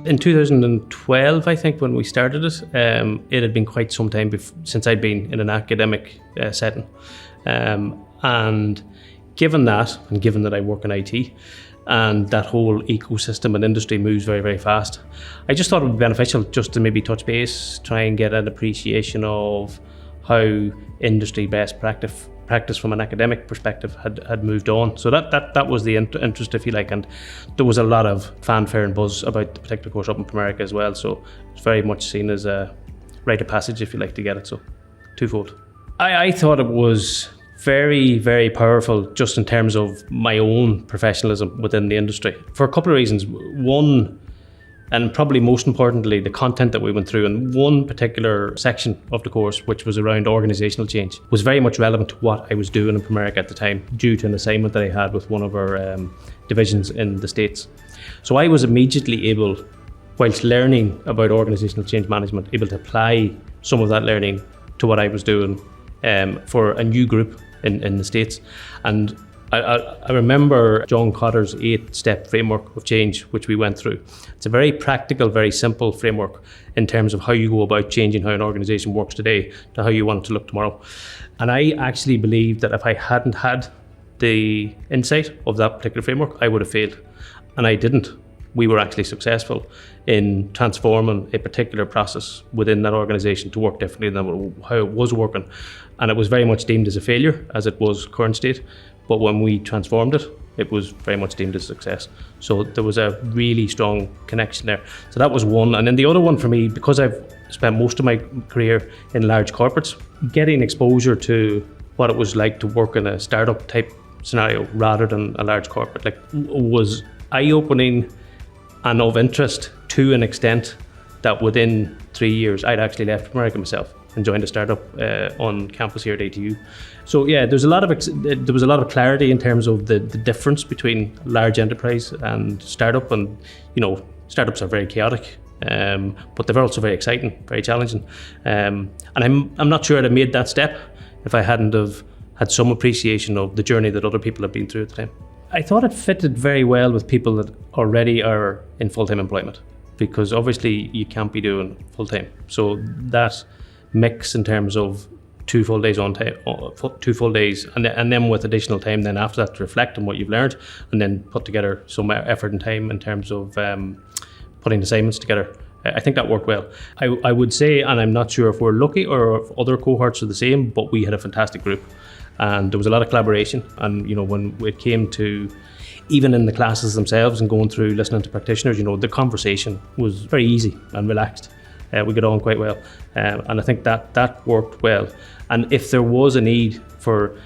In 2012, I think, when we started it, it had been quite some time since I'd been in an academic setting. And given that, and given that I work in IT, and that whole ecosystem and industry moves very, very fast, I just thought it would be beneficial just to maybe touch base, try and get an appreciation of how industry best practice from an academic perspective had moved on. So that was the interest, if you like, and there was a lot of fanfare and buzz about the particular course up in America as well. So it's very much seen as a rite of passage, if you like, to get it. So twofold. I thought it was very, very powerful just in terms of my own professionalism within the industry for a couple of reasons. One, and probably most importantly, the content that we went through. And one particular section of the course, which was around organisational change, was very much relevant to what I was doing in Primerica at the time, due to an assignment that I had with one of our divisions in the States. So I was immediately able, whilst learning about organisational change management, able to apply some of that learning to what I was doing for a new group in the States. And I remember John Cotter's 8-step framework of change, which we went through. It's a very practical, very simple framework in terms of how you go about changing how an organisation works today to how you want it to look tomorrow. And I actually believe that if I hadn't had the insight of that particular framework, I would have failed. And I didn't. We were actually successful in transforming a particular process within that organisation to work differently than how it was working. And it was very much deemed as a failure, as it was current state. But when we transformed it, it was very much deemed a success. So there was a really strong connection there. So that was one. And then the other one for me, because I've spent most of my career in large corporates, getting exposure to what it was like to work in a startup type scenario rather than a large corporate, was eye-opening and of interest to an extent that within 3 years, I'd actually left America myself and joined a startup on campus here at ATU. So yeah, there was a lot of clarity in terms of the difference between large enterprise and startup. And startups are very chaotic, but they're also very exciting, very challenging. And I'm not sure I'd have made that step if I hadn't have had some appreciation of the journey that other people have been through at the time. I thought it fitted very well with people that already are in full-time employment, because obviously you can't be doing full-time. So that mix in terms of 2 full days on time, 2 full days, and then with additional time then after that to reflect on what you've learned, and then put together some effort and time in terms of putting assignments together. I think that worked well. I would say, and I'm not sure if we're lucky or if other cohorts are the same, but we had a fantastic group. And there was a lot of collaboration. And when it came to even in the classes themselves and going through listening to practitioners, the conversation was very easy and relaxed. We got on quite well. And I think that worked well. And if there was a need for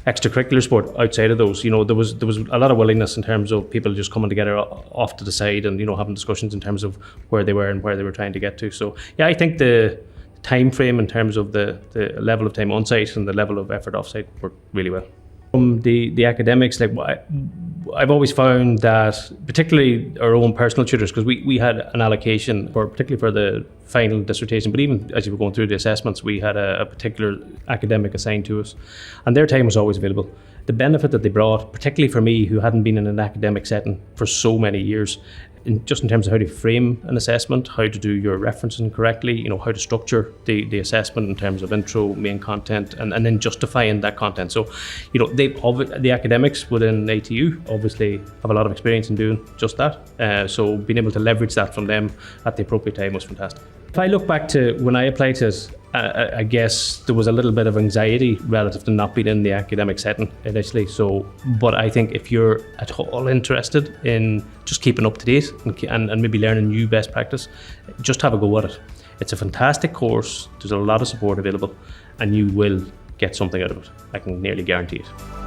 extracurricular sport outside of those, there was a lot of willingness in terms of people just coming together off to the side and, having discussions in terms of where they were and where they were trying to get to. So yeah, I think the time frame in terms of the level of time on site and the level of effort off site worked really well. From the academics, I've always found that, particularly our own personal tutors, because we had an allocation particularly for the final dissertation, but even as you were going through the assessments, we had a particular academic assigned to us, and their time was always available. The benefit that they brought, particularly for me who hadn't been in an academic setting for so many years, just in terms of how to frame an assessment, how to do your referencing correctly, how to structure the assessment in terms of intro, main content, and then justifying that content. So, the academics within ATU obviously have a lot of experience in doing just that. So being able to leverage that from them at the appropriate time was fantastic. If I look back to when I applied to it, I guess there was a little bit of anxiety relative to not being in the academic setting initially. But I think if you're at all interested in just keeping up to date and maybe learning new best practice, just have a go at it. It's a fantastic course. There's a lot of support available, and you will get something out of it. I can nearly guarantee it.